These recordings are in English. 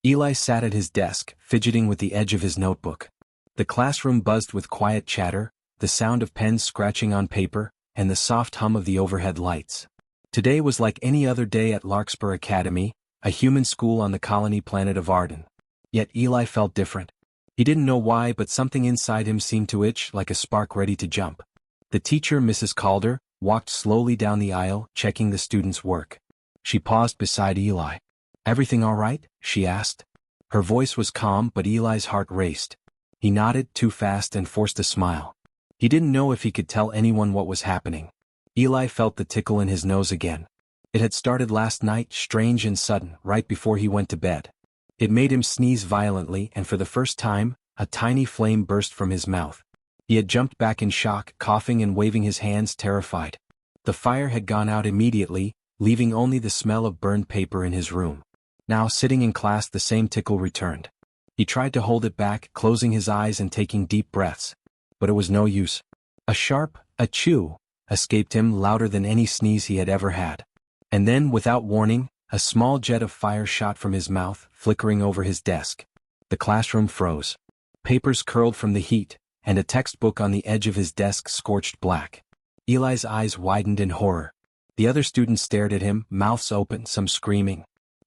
Eli sat at his desk, fidgeting with the edge of his notebook. The classroom buzzed with quiet chatter, the sound of pens scratching on paper, and the soft hum of the overhead lights. Today was like any other day at Larkspur Academy, a human school on the colony planet of Arden. Yet Eli felt different. He didn't know why, but something inside him seemed to itch like a spark ready to jump. The teacher, Mrs. Calder, walked slowly down the aisle, checking the students' work. She paused beside Eli. "Everything all right?" she asked. Her voice was calm, but Eli's heart raced. He nodded too fast and forced a smile. He didn't know if he could tell anyone what was happening. Eli felt the tickle in his nose again. It had started last night, strange and sudden, right before he went to bed. It made him sneeze violently, and for the first time, a tiny flame burst from his mouth. He had jumped back in shock, coughing and waving his hands, terrified. The fire had gone out immediately, leaving only the smell of burned paper in his room. Now, sitting in class, the same tickle returned. He tried to hold it back, closing his eyes and taking deep breaths. But it was no use. A sharp achoo escaped him, louder than any sneeze he had ever had. And then, without warning, a small jet of fire shot from his mouth, flickering over his desk. The classroom froze. Papers curled from the heat, and a textbook on the edge of his desk scorched black. Eli's eyes widened in horror. The other students stared at him, mouths open, some screaming.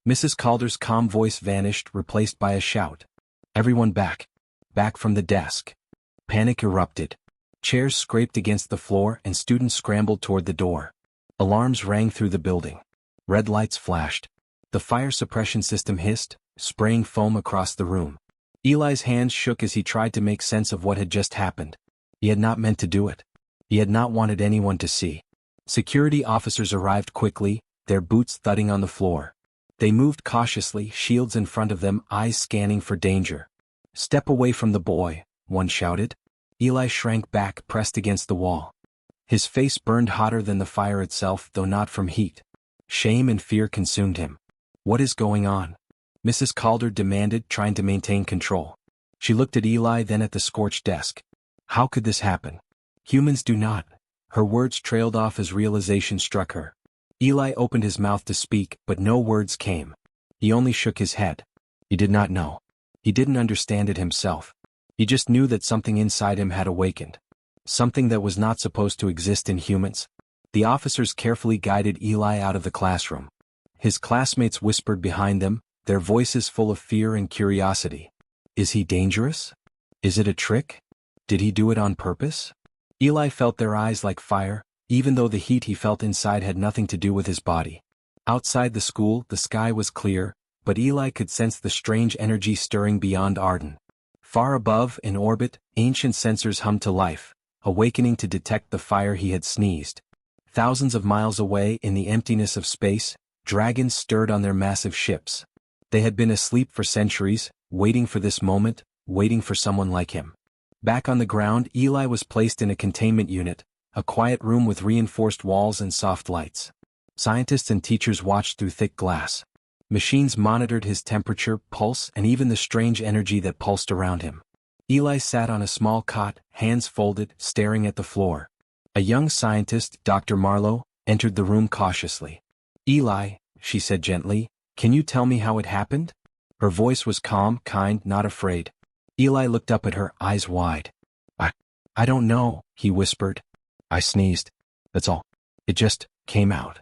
Mrs. Calder's calm voice vanished, replaced by a shout. "Everyone back! Back from the desk!" Panic erupted. Chairs scraped against the floor and students scrambled toward the door. Alarms rang through the building. Red lights flashed. The fire suppression system hissed, spraying foam across the room. Eli's hands shook as he tried to make sense of what had just happened. He had not meant to do it. He had not wanted anyone to see. Security officers arrived quickly, their boots thudding on the floor. They moved cautiously, shields in front of them, eyes scanning for danger. "Step away from the boy," one shouted. Eli shrank back, pressed against the wall. His face burned hotter than the fire itself, though not from heat. Shame and fear consumed him. "What is going on?" Mrs. Calder demanded, trying to maintain control. She looked at Eli, then at the scorched desk. How could this happen? Humans do not. Her words trailed off as realization struck her. Eli opened his mouth to speak, but no words came. He only shook his head. He did not know. He didn't understand it himself. He just knew that something inside him had awakened. Something that was not supposed to exist in humans. The officers carefully guided Eli out of the classroom. His classmates whispered behind them, their voices full of fear and curiosity. Is he dangerous? Is it a trick? Did he do it on purpose? Eli felt their eyes like fire, even though the heat he felt inside had nothing to do with his body. Outside the school, the sky was clear, but Eli could sense the strange energy stirring beyond Arden. Far above, in orbit, ancient sensors hummed to life, awakening to detect the fire he had sneezed. Thousands of miles away, in the emptiness of space, dragons stirred on their massive ships. They had been asleep for centuries, waiting for this moment, waiting for someone like him. Back on the ground, Eli was placed in a containment unit, a quiet room with reinforced walls and soft lights. Scientists and teachers watched through thick glass. Machines monitored his temperature, pulse, and even the strange energy that pulsed around him. Eli sat on a small cot, hands folded, staring at the floor. A young scientist, Dr. Marlowe, entered the room cautiously. "Eli," she said gently, "can you tell me how it happened?" Her voice was calm, kind, not afraid. Eli looked up at her, eyes wide. I don't know," he whispered. "I sneezed. That's all. It just came out."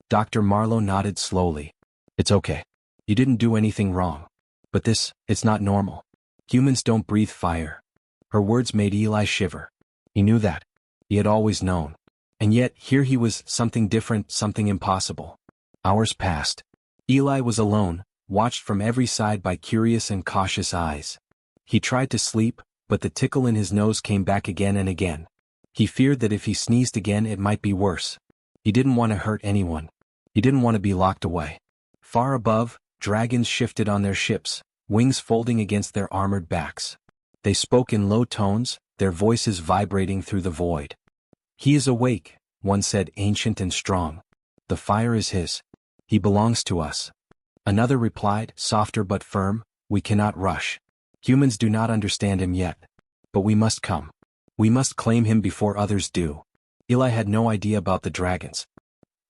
Dr. Marlowe nodded slowly. "It's okay. You didn't do anything wrong. But it's not normal. Humans don't breathe fire." Her words made Eli shiver. He knew that. He had always known. And yet, here he was, something different, something impossible. Hours passed. Eli was alone, watched from every side by curious and cautious eyes. He tried to sleep, but the tickle in his nose came back again and again. He feared that if he sneezed again it might be worse. He didn't want to hurt anyone. He didn't want to be locked away. Far above, dragons shifted on their ships, wings folding against their armored backs. They spoke in low tones, their voices vibrating through the void. "He is awake," one said, ancient and strong. "The fire is his. He belongs to us." Another replied, softer but firm, "We cannot rush. Humans do not understand him yet. But we must come. We must claim him before others do." Eli had no idea about the dragons.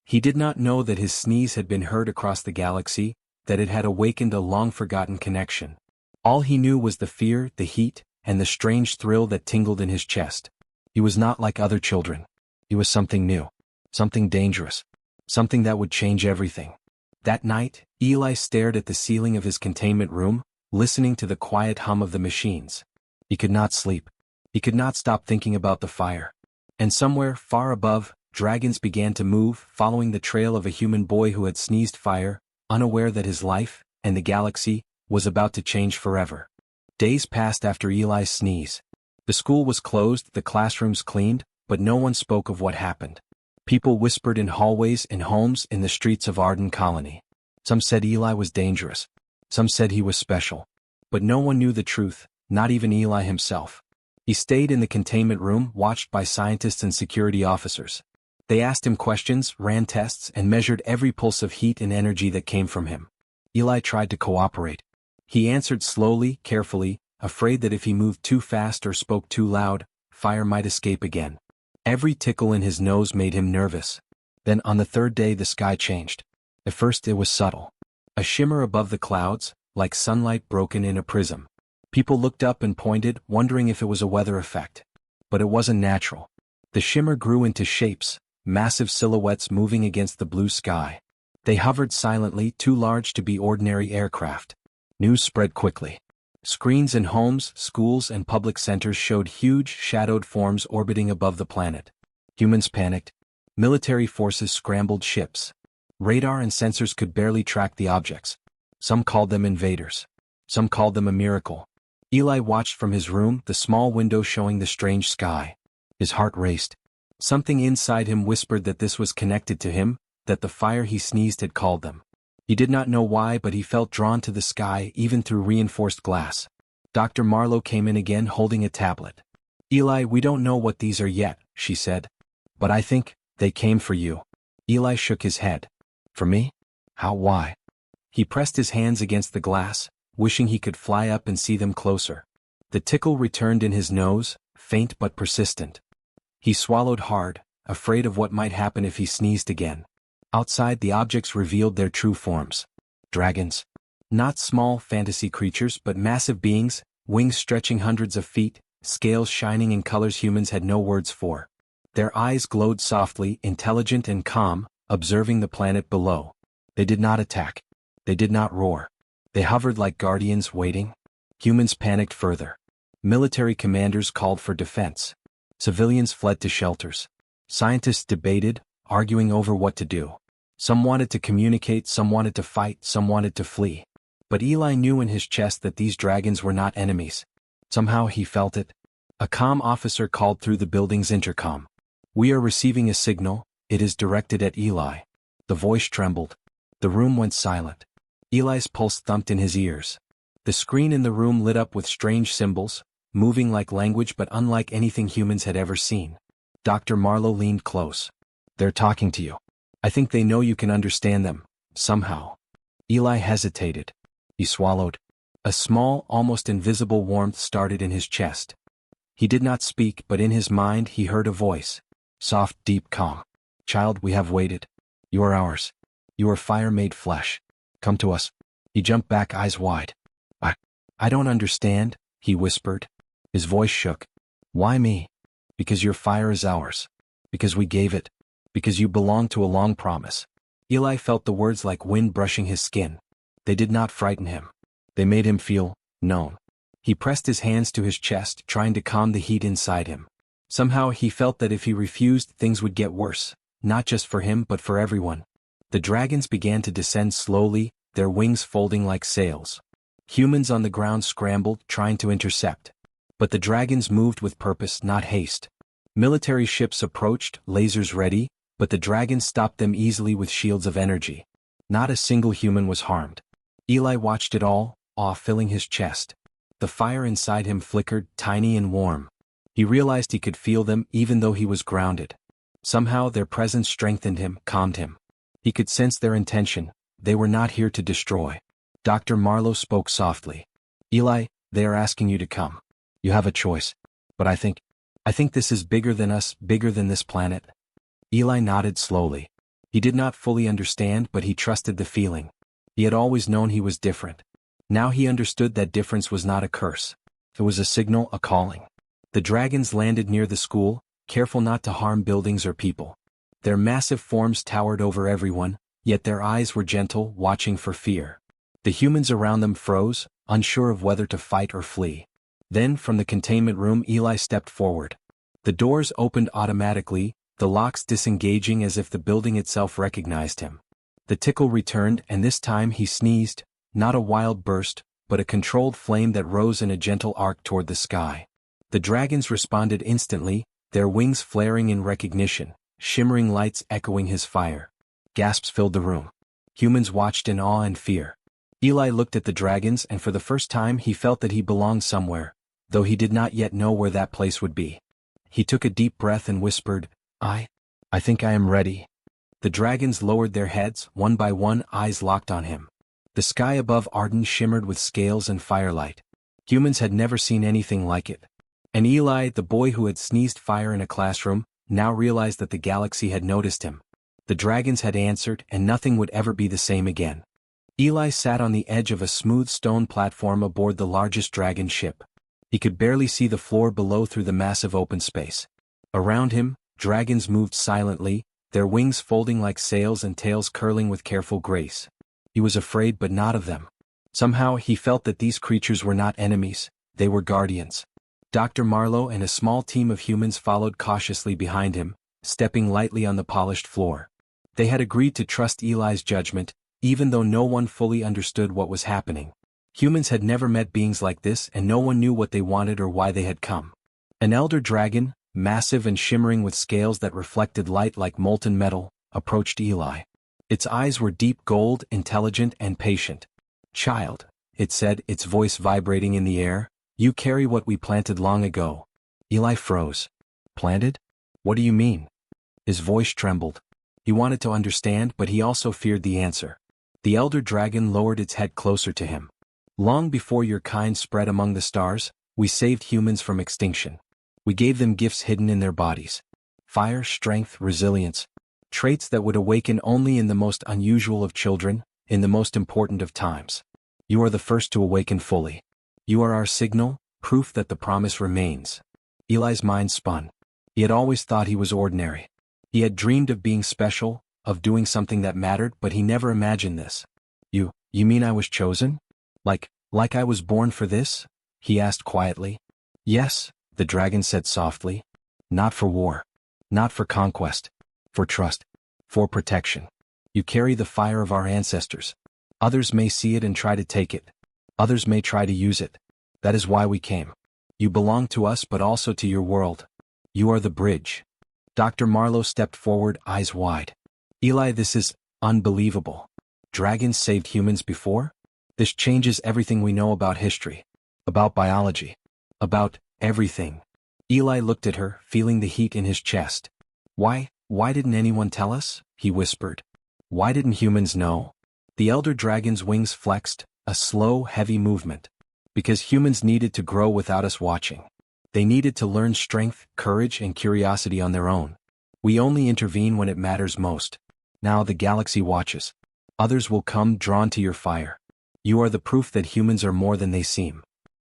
He did not know that his sneeze had been heard across the galaxy, that it had awakened a long-forgotten connection. All he knew was the fear, the heat, and the strange thrill that tingled in his chest. He was not like other children. He was something new. Something dangerous. Something that would change everything. That night, Eli stared at the ceiling of his containment room, listening to the quiet hum of the machines. He could not sleep. He could not stop thinking about the fire. And somewhere, far above, dragons began to move, following the trail of a human boy who had sneezed fire, unaware that his life, and the galaxy, was about to change forever. Days passed after Eli's sneeze. The school was closed, the classrooms cleaned, but no one spoke of what happened. People whispered in hallways and homes in the streets of Arden Colony. Some said Eli was dangerous. Some said he was special. But no one knew the truth, not even Eli himself. He stayed in the containment room, watched by scientists and security officers. They asked him questions, ran tests, and measured every pulse of heat and energy that came from him. Eli tried to cooperate. He answered slowly, carefully, afraid that if he moved too fast or spoke too loud, fire might escape again. Every tickle in his nose made him nervous. Then on the third day the sky changed. At first it was subtle. A shimmer above the clouds, like sunlight broken in a prism. People looked up and pointed, wondering if it was a weather effect. But it wasn't natural. The shimmer grew into shapes, massive silhouettes moving against the blue sky. They hovered silently, too large to be ordinary aircraft. News spread quickly. Screens in homes, schools, and public centers showed huge, shadowed forms orbiting above the planet. Humans panicked. Military forces scrambled ships. Radar and sensors could barely track the objects. Some called them invaders. Some called them a miracle. Eli watched from his room, the small window showing the strange sky. His heart raced. Something inside him whispered that this was connected to him, that the fire he sneezed had called them. He did not know why, but he felt drawn to the sky even through reinforced glass. Dr. Marlowe came in again holding a tablet. Eli, we don't know what these are yet, she said. But I think they came for you. Eli shook his head. For me? How? Why? He pressed his hands against the glass, wishing he could fly up and see them closer. The tickle returned in his nose, faint but persistent. He swallowed hard, afraid of what might happen if he sneezed again. Outside, the objects revealed their true forms. Dragons. Not small fantasy creatures, but massive beings, wings stretching hundreds of feet, scales shining in colors humans had no words for. Their eyes glowed softly, intelligent and calm, observing the planet below. They did not attack. They did not roar. They hovered like guardians waiting. Humans panicked further. Military commanders called for defense. Civilians fled to shelters. Scientists debated, arguing over what to do. Some wanted to communicate, some wanted to fight, some wanted to flee. But Eli knew in his chest that these dragons were not enemies. Somehow he felt it. A calm officer called through the building's intercom. We are receiving a signal, it is directed at Eli. The voice trembled. The room went silent. Eli's pulse thumped in his ears. The screen in the room lit up with strange symbols, moving like language but unlike anything humans had ever seen. Dr. Marlowe leaned close. They're talking to you. I think they know you can understand them, somehow. Eli hesitated. He swallowed. A small, almost invisible warmth started in his chest. He did not speak, but in his mind he heard a voice. Soft, deep, calm. Child, we have waited. You are ours. You are fire made flesh. Come to us. He jumped back, eyes wide. I don't understand, he whispered. His voice shook. Why me? Because your fire is ours. Because we gave it. Because you belong to a long promise. Eli felt the words like wind brushing his skin. They did not frighten him. They made him feel known. He pressed his hands to his chest, trying to calm the heat inside him. Somehow he felt that if he refused, things would get worse, not just for him but for everyone. The dragons began to descend slowly, their wings folding like sails. Humans on the ground scrambled, trying to intercept. But the dragons moved with purpose, not haste. Military ships approached, lasers ready, but the dragons stopped them easily with shields of energy. Not a single human was harmed. Eli watched it all, awe filling his chest. The fire inside him flickered, tiny and warm. He realized he could feel them even though he was grounded. Somehow their presence strengthened him, calmed him. He could sense their intention. They were not here to destroy. Dr. Marlowe spoke softly. Eli, they are asking you to come. You have a choice. But I think this is bigger than us, bigger than this planet. Eli nodded slowly. He did not fully understand, but he trusted the feeling. He had always known he was different. Now he understood that difference was not a curse. It was a signal, a calling. The dragons landed near the school, careful not to harm buildings or people. Their massive forms towered over everyone, yet their eyes were gentle, watching for fear. The humans around them froze, unsure of whether to fight or flee. Then, from the containment room, Eli stepped forward. The doors opened automatically, the locks disengaging as if the building itself recognized him. The tickle returned, and this time he sneezed, not a wild burst, but a controlled flame that rose in a gentle arc toward the sky. The dragons responded instantly, their wings flaring in recognition, shimmering lights echoing his fire. Gasps filled the room. Humans watched in awe and fear. Eli looked at the dragons, and for the first time he felt that he belonged somewhere, though he did not yet know where that place would be. He took a deep breath and whispered, I think I am ready." The dragons lowered their heads, one by one, eyes locked on him. The sky above Arden shimmered with scales and firelight. Humans had never seen anything like it. And Eli, the boy who had sneezed fire in a classroom, now realized that the galaxy had noticed him. The dragons had answered, and nothing would ever be the same again. Eli sat on the edge of a smooth stone platform aboard the largest dragon ship. He could barely see the floor below through the massive open space. Around him, dragons moved silently, their wings folding like sails and tails curling with careful grace. He was afraid, but not of them. Somehow he felt that these creatures were not enemies, they were guardians. Dr. Marlowe and a small team of humans followed cautiously behind him, stepping lightly on the polished floor. They had agreed to trust Eli's judgment, even though no one fully understood what was happening. Humans had never met beings like this, and no one knew what they wanted or why they had come. An elder dragon, massive and shimmering with scales that reflected light like molten metal, approached Eli. Its eyes were deep gold, intelligent and patient. "Child," it said, its voice vibrating in the air, "you carry what we planted long ago." Eli froze. "Planted? What do you mean?" His voice trembled. He wanted to understand, but he also feared the answer. The elder dragon lowered its head closer to him. "Long before your kind spread among the stars, we saved humans from extinction. We gave them gifts hidden in their bodies. Fire, strength, resilience. Traits that would awaken only in the most unusual of children, in the most important of times. You are the first to awaken fully. You are our signal, proof that the promise remains." Eli's mind spun. He had always thought he was ordinary. He had dreamed of being special, of doing something that mattered, but he never imagined this. You mean I was chosen? Like I was born for this?" he asked quietly. "Yes," the dragon said softly. "Not for war. Not for conquest. For trust. For protection. You carry the fire of our ancestors. Others may see it and try to take it. Others may try to use it. That is why we came. You belong to us, but also to your world. You are the bridge." Dr. Marlowe stepped forward, eyes wide. "Eli, this is unbelievable. Dragons saved humans before? This changes everything we know about history. About biology. About everything." Eli looked at her, feeling the heat in his chest. Why didn't anyone tell us?" he whispered. "Why didn't humans know?" The elder dragon's wings flexed, a slow, heavy movement. "Because humans needed to grow without us watching. They needed to learn strength, courage, and curiosity on their own. We only intervene when it matters most. Now the galaxy watches. Others will come, drawn to your fire. You are the proof that humans are more than they seem."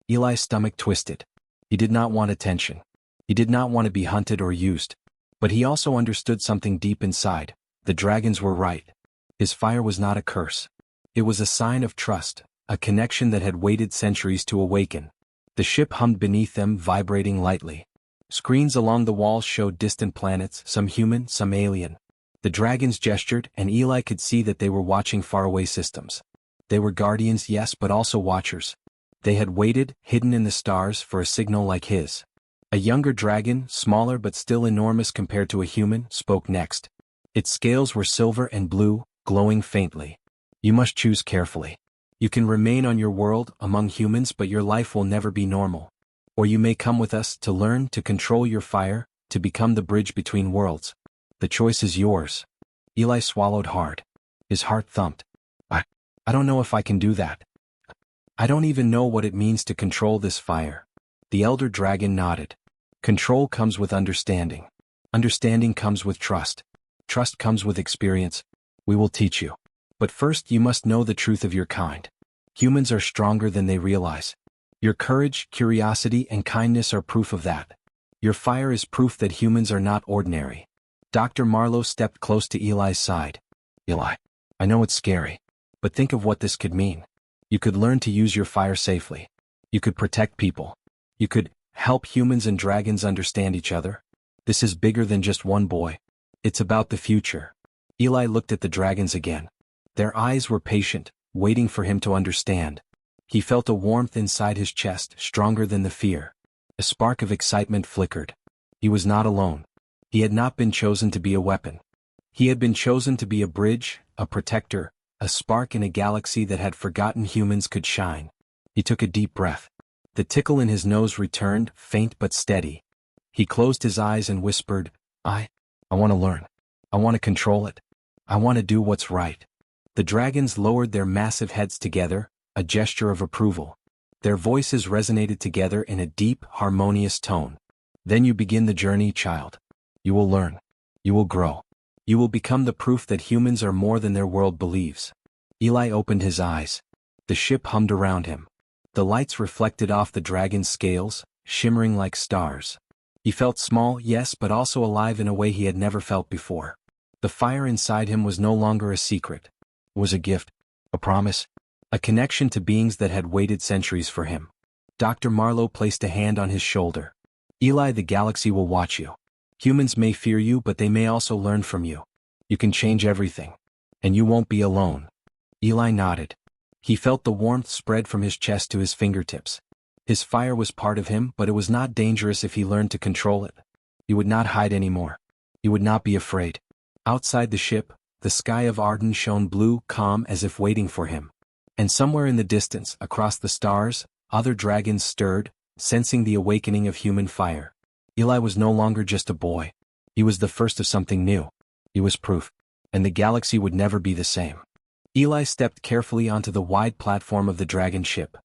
Eli's stomach twisted. He did not want attention. He did not want to be hunted or used. But he also understood something deep inside. The dragons were right. His fire was not a curse. It was a sign of trust, a connection that had waited centuries to awaken. The ship hummed beneath them, vibrating lightly. Screens along the walls showed distant planets, some human, some alien. The dragons gestured, and Eli could see that they were watching faraway systems. They were guardians, yes, but also watchers. They had waited, hidden in the stars, for a signal like his. A younger dragon, smaller but still enormous compared to a human, spoke next. Its scales were silver and blue, glowing faintly. "You must choose carefully. You can remain on your world, among humans, but your life will never be normal. Or you may come with us, to learn, to control your fire, to become the bridge between worlds. The choice is yours." Eli swallowed hard. His heart thumped. I don't know if I can do that. I don't even know what it means to control this fire." The elder dragon nodded. "Control comes with understanding. Understanding comes with trust. Trust comes with experience. We will teach you." But first you must know the truth of your kind. Humans are stronger than they realize. Your courage, curiosity, and kindness are proof of that. Your fire is proof that humans are not ordinary. Dr. Marlowe stepped close to Eli's side. Eli, I know it's scary, but think of what this could mean. You could learn to use your fire safely. You could protect people. You could help humans and dragons understand each other. This is bigger than just one boy. It's about the future. Eli looked at the dragons again. Their eyes were patient, waiting for him to understand. He felt a warmth inside his chest, stronger than the fear. A spark of excitement flickered. He was not alone. He had not been chosen to be a weapon. He had been chosen to be a bridge, a protector, a spark in a galaxy that had forgotten humans could shine. He took a deep breath. The tickle in his nose returned, faint but steady. He closed his eyes and whispered, I want to learn. I want to control it. I want to do what's right. The dragons lowered their massive heads together, a gesture of approval. Their voices resonated together in a deep, harmonious tone. Then you begin the journey, child. You will learn. You will grow. You will become the proof that humans are more than their world believes. Eli opened his eyes. The ship hummed around him. The lights reflected off the dragon's scales, shimmering like stars. He felt small, yes, but also alive in a way he had never felt before. The fire inside him was no longer a secret. It was a gift, a promise, a connection to beings that had waited centuries for him. Dr. Marlowe placed a hand on his shoulder. Eli, the galaxy will watch you. Humans may fear you, but they may also learn from you. You can change everything. And you won't be alone. Eli nodded. He felt the warmth spread from his chest to his fingertips. His fire was part of him, but it was not dangerous if he learned to control it. He would not hide anymore. He would not be afraid. Outside the ship, the sky of Arden shone blue, calm, as if waiting for him. And somewhere in the distance, across the stars, other dragons stirred, sensing the awakening of human fire. Eli was no longer just a boy. He was the first of something new. He was proof. And the galaxy would never be the same. Eli stepped carefully onto the wide platform of the dragon ship.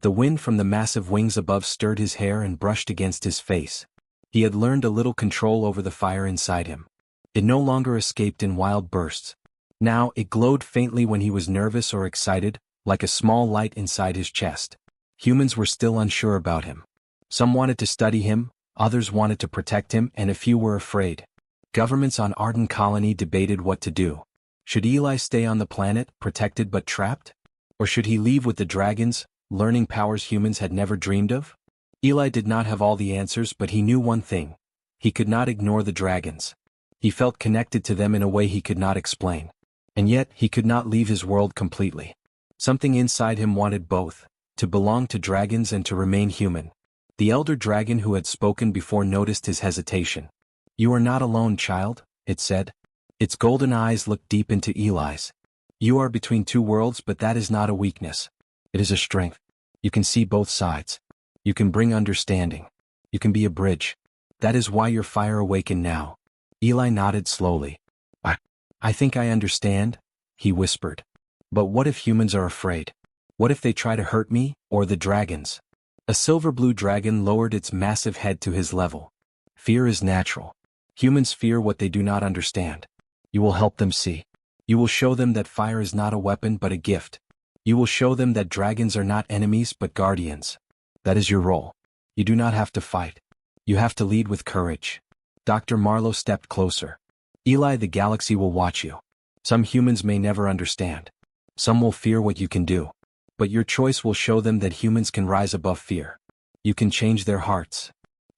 The wind from the massive wings above stirred his hair and brushed against his face. He had learned a little control over the fire inside him. It no longer escaped in wild bursts. Now it glowed faintly when he was nervous or excited, like a small light inside his chest. Humans were still unsure about him. Some wanted to study him, others wanted to protect him, and a few were afraid. Governments on Arden Colony debated what to do. Should Eli stay on the planet, protected but trapped? Or should he leave with the dragons, learning powers humans had never dreamed of? Eli did not have all the answers, but he knew one thing. He could not ignore the dragons. He felt connected to them in a way he could not explain. And yet, he could not leave his world completely. Something inside him wanted both, to belong to dragons and to remain human. The elder dragon who had spoken before noticed his hesitation. You are not alone, child, it said. Its golden eyes looked deep into Eli's. You are between two worlds, but that is not a weakness. It is a strength. You can see both sides. You can bring understanding. You can be a bridge. That is why your fire awakened now. Eli nodded slowly. I think I understand, he whispered. But what if humans are afraid? What if they try to hurt me, or the dragons? A silver-blue dragon lowered its massive head to his level. Fear is natural. Humans fear what they do not understand. You will help them see. You will show them that fire is not a weapon but a gift. You will show them that dragons are not enemies but guardians. That is your role. You do not have to fight. You have to lead with courage. Dr. Marlowe stepped closer. Eli, the galaxy will watch you. Some humans may never understand. Some will fear what you can do. But your choice will show them that humans can rise above fear. You can change their hearts.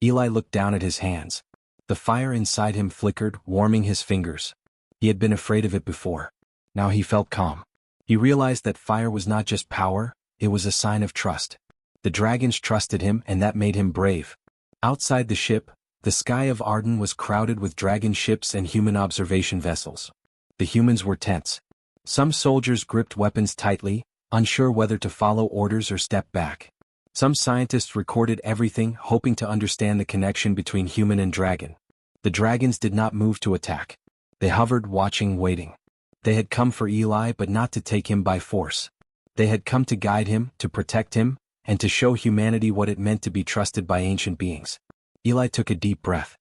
Eli looked down at his hands. The fire inside him flickered, warming his fingers. He had been afraid of it before. Now he felt calm. He realized that fire was not just power, it was a sign of trust. The dragons trusted him, and that made him brave. Outside the ship, the sky of Arden was crowded with dragon ships and human observation vessels. The humans were tense. Some soldiers gripped weapons tightly, unsure whether to follow orders or step back. Some scientists recorded everything, hoping to understand the connection between human and dragon. The dragons did not move to attack. They hovered, watching, waiting. They had come for Eli, but not to take him by force. They had come to guide him, to protect him, and to show humanity what it meant to be trusted by ancient beings. Eli took a deep breath.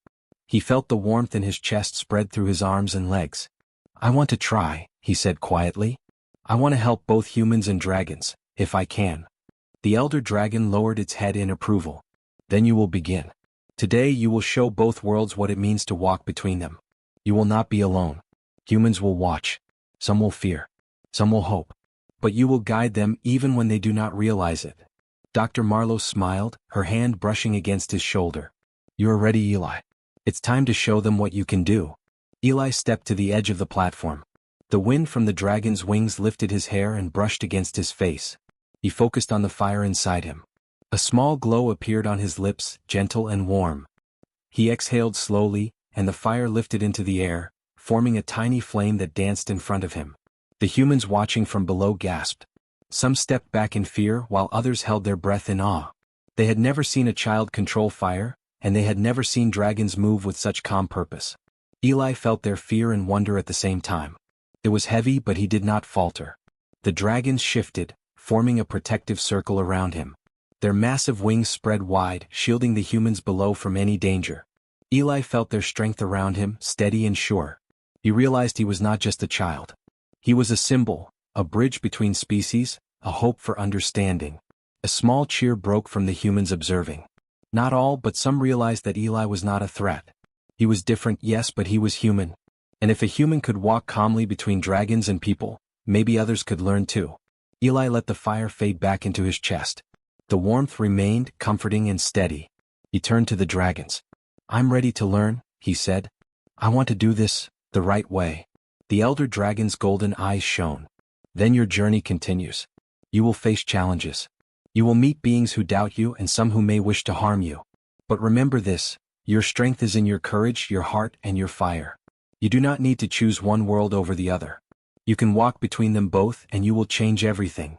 He felt the warmth in his chest spread through his arms and legs. I want to try, he said quietly. I want to help both humans and dragons, if I can. The elder dragon lowered its head in approval. Then you will begin. Today you will show both worlds what it means to walk between them. You will not be alone. Humans will watch. Some will fear. Some will hope. But you will guide them even when they do not realize it. Dr. Marlowe smiled, her hand brushing against his shoulder. You are ready, Eli. It's time to show them what you can do. Eli stepped to the edge of the platform. The wind from the dragon's wings lifted his hair and brushed against his face. He focused on the fire inside him. A small glow appeared on his lips, gentle and warm. He exhaled slowly, and the fire lifted into the air, forming a tiny flame that danced in front of him. The humans watching from below gasped. Some stepped back in fear while others held their breath in awe. They had never seen a child control fire, and they had never seen dragons move with such calm purpose. Eli felt their fear and wonder at the same time. It was heavy, but he did not falter. The dragons shifted, forming a protective circle around him. Their massive wings spread wide, shielding the humans below from any danger. Eli felt their strength around him, steady and sure. He realized he was not just a child. He was a symbol, a bridge between species, a hope for understanding. A small cheer broke from the humans observing. Not all, but some realized that Eli was not a threat. He was different, yes, but he was human. And if a human could walk calmly between dragons and people, maybe others could learn too. Eli let the fire fade back into his chest. The warmth remained, comforting and steady. He turned to the dragons. I'm ready to learn, he said. I want to do this the right way. The elder dragon's golden eyes shone. Then your journey continues. You will face challenges. You will meet beings who doubt you and some who may wish to harm you. But remember this, your strength is in your courage, your heart, and your fire. You do not need to choose one world over the other. You can walk between them both and you will change everything.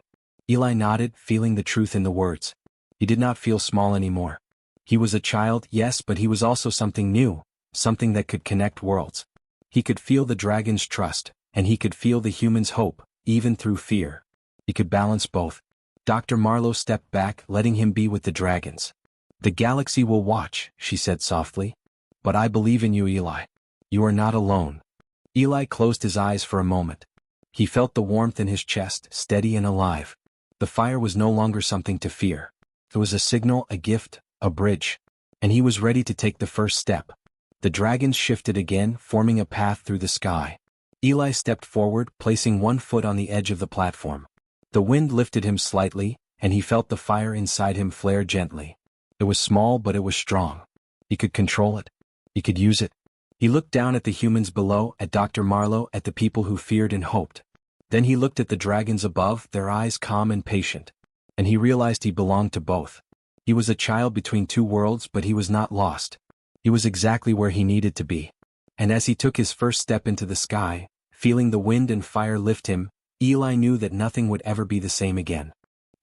Eli nodded, feeling the truth in the words. He did not feel small anymore. He was a child, yes, but he was also something new, something that could connect worlds. He could feel the dragon's trust, and he could feel the human's hope, even through fear. He could balance both. Dr. Marlowe stepped back, letting him be with the dragons. The galaxy will watch, she said softly. But I believe in you, Eli. You are not alone. Eli closed his eyes for a moment. He felt the warmth in his chest, steady and alive. The fire was no longer something to fear. It was a signal, a gift, a bridge. And he was ready to take the first step. The dragons shifted again, forming a path through the sky. Eli stepped forward, placing one foot on the edge of the platform. The wind lifted him slightly, and he felt the fire inside him flare gently. It was small, but it was strong. He could control it. He could use it. He looked down at the humans below, at Dr. Marlowe, at the people who feared and hoped. Then he looked at the dragons above, their eyes calm and patient. And he realized he belonged to both. He was a child between two worlds, but he was not lost. He was exactly where he needed to be. And as he took his first step into the sky, feeling the wind and fire lift him, Eli knew that nothing would ever be the same again.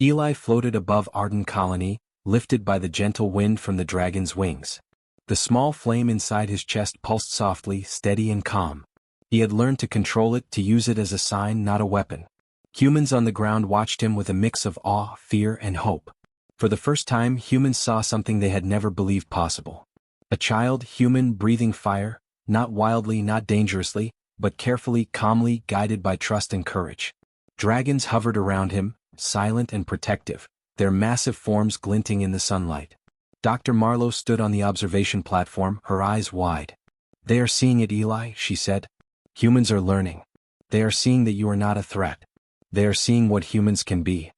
Eli floated above Arden Colony, lifted by the gentle wind from the dragon's wings. The small flame inside his chest pulsed softly, steady and calm. He had learned to control it, to use it as a sign, not a weapon. Humans on the ground watched him with a mix of awe, fear, and hope. For the first time, humans saw something they had never believed possible. A child, human, breathing fire, not wildly, not dangerously, but carefully, calmly, guided by trust and courage. Dragons hovered around him, silent and protective, their massive forms glinting in the sunlight. Dr. Marlowe stood on the observation platform, her eyes wide. They are seeing it, Eli, she said. Humans are learning. They are seeing that you are not a threat. They are seeing what humans can be.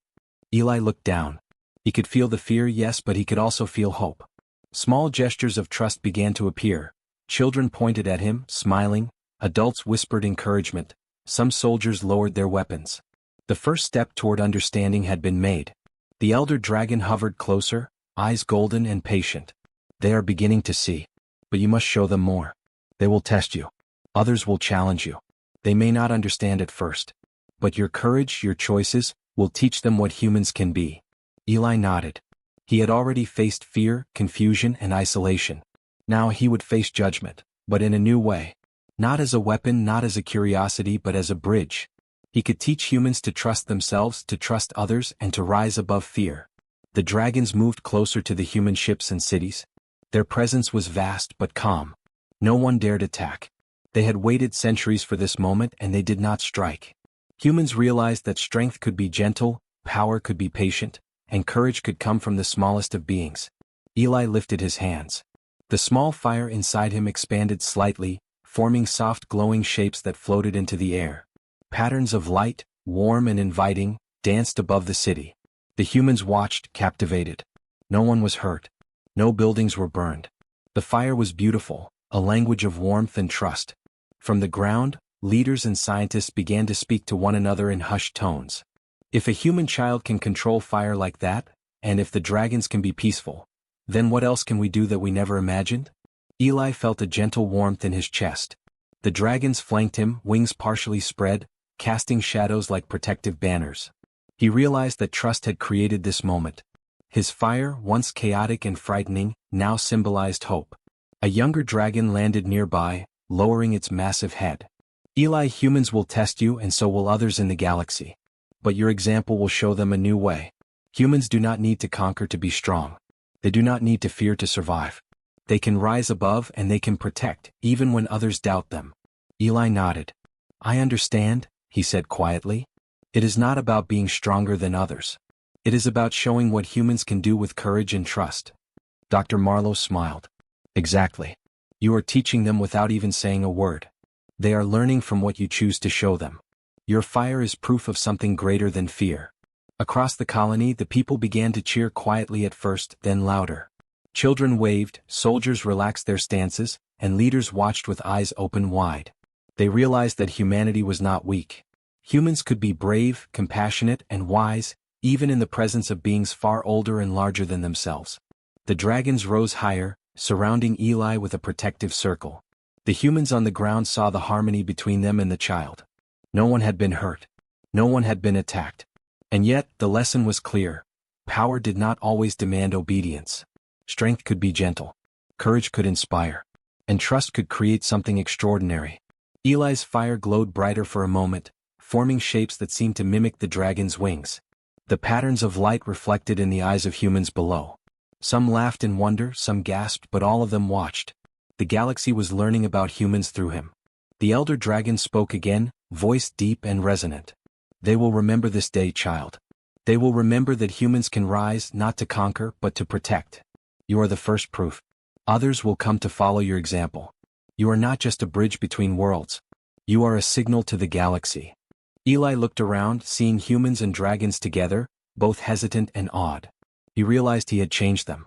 Eli looked down. He could feel the fear, yes, but he could also feel hope. Small gestures of trust began to appear. Children pointed at him, smiling. Adults whispered encouragement. Some soldiers lowered their weapons. The first step toward understanding had been made. The elder dragon hovered closer, eyes golden and patient. They are beginning to see. But you must show them more. They will test you. Others will challenge you. They may not understand at first. But your courage, your choices, will teach them what humans can be. Eli nodded. He had already faced fear, confusion, and isolation. Now he would face judgment, but in a new way. Not as a weapon, not as a curiosity, but as a bridge. He could teach humans to trust themselves, to trust others, and to rise above fear. The dragons moved closer to the human ships and cities. Their presence was vast but calm. No one dared attack. They had waited centuries for this moment and they did not strike. Humans realized that strength could be gentle, power could be patient, and courage could come from the smallest of beings. Eli lifted his hands. The small fire inside him expanded slightly, forming soft glowing shapes that floated into the air. Patterns of light, warm and inviting, danced above the city. The humans watched, captivated. No one was hurt. No buildings were burned. The fire was beautiful, a language of warmth and trust. From the ground, leaders and scientists began to speak to one another in hushed tones. If a human child can control fire like that, and if the dragons can be peaceful, then what else can we do that we never imagined? Eli felt a gentle warmth in his chest. The dragons flanked him, wings partially spread, casting shadows like protective banners. He realized that trust had created this moment. His fire, once chaotic and frightening, now symbolized hope. A younger dragon landed nearby, lowering its massive head. Eli, humans will test you and so will others in the galaxy. But your example will show them a new way. Humans do not need to conquer to be strong. They do not need to fear to survive. They can rise above and they can protect, even when others doubt them. Eli nodded. I understand, he said quietly. It is not about being stronger than others. It is about showing what humans can do with courage and trust. Dr. Marlowe smiled. Exactly. You are teaching them without even saying a word. They are learning from what you choose to show them. Your fire is proof of something greater than fear. Across the colony, the people began to cheer quietly at first, then louder. Children waved, soldiers relaxed their stances, and leaders watched with eyes open wide. They realized that humanity was not weak. Humans could be brave, compassionate, and wise, even in the presence of beings far older and larger than themselves. The dragons rose higher, surrounding Eli with a protective circle. The humans on the ground saw the harmony between them and the child. No one had been hurt. No one had been attacked. And yet, the lesson was clear. Power did not always demand obedience. Strength could be gentle. Courage could inspire. And trust could create something extraordinary. Eli's fire glowed brighter for a moment, forming shapes that seemed to mimic the dragon's wings. The patterns of light reflected in the eyes of humans below. Some laughed in wonder, some gasped, but all of them watched. The galaxy was learning about humans through him. The elder dragon spoke again, voice deep and resonant. They will remember this day, child. They will remember that humans can rise not to conquer but to protect. You are the first proof. Others will come to follow your example. You are not just a bridge between worlds. You are a signal to the galaxy. Eli looked around, seeing humans and dragons together, both hesitant and awed. He realized he had changed them.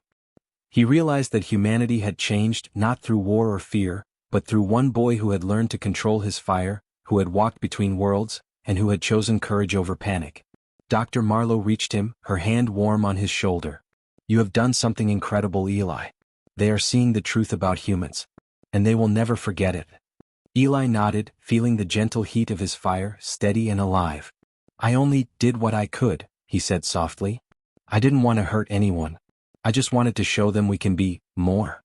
He realized that humanity had changed not through war or fear, but through one boy who had learned to control his fire, who had walked between worlds, and who had chosen courage over panic. Dr. Marlowe reached him, her hand warm on his shoulder. You have done something incredible, Eli. They are seeing the truth about humans. And they will never forget it. Eli nodded, feeling the gentle heat of his fire, steady and alive. I only did what I could, he said softly. I didn't want to hurt anyone. I just wanted to show them we can be more.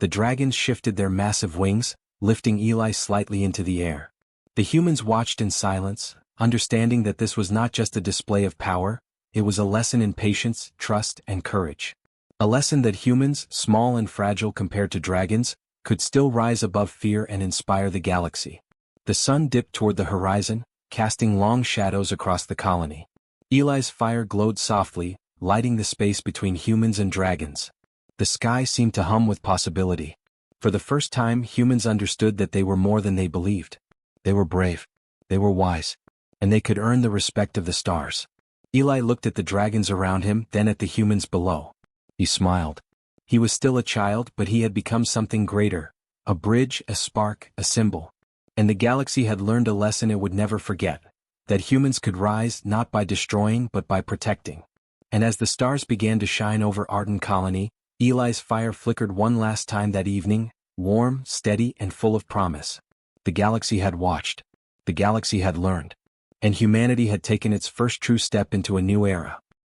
The dragons shifted their massive wings, lifting Eli slightly into the air. The humans watched in silence, understanding that this was not just a display of power, it was a lesson in patience, trust, and courage. A lesson that humans, small and fragile compared to dragons, could still rise above fear and inspire the galaxy. The sun dipped toward the horizon, casting long shadows across the colony. Eli's fire glowed softly, lighting the space between humans and dragons. The sky seemed to hum with possibility. For the first time, humans understood that they were more than they believed. They were brave. They were wise. And they could earn the respect of the stars. Eli looked at the dragons around him, then at the humans below. He smiled. He was still a child, but he had become something greater. A bridge, a spark, a symbol. And the galaxy had learned a lesson it would never forget. That humans could rise not by destroying but by protecting. And as the stars began to shine over Arden Colony, Eli's fire flickered one last time that evening, warm, steady, and full of promise. The galaxy had watched. The galaxy had learned. And humanity had taken its first true step into a new era.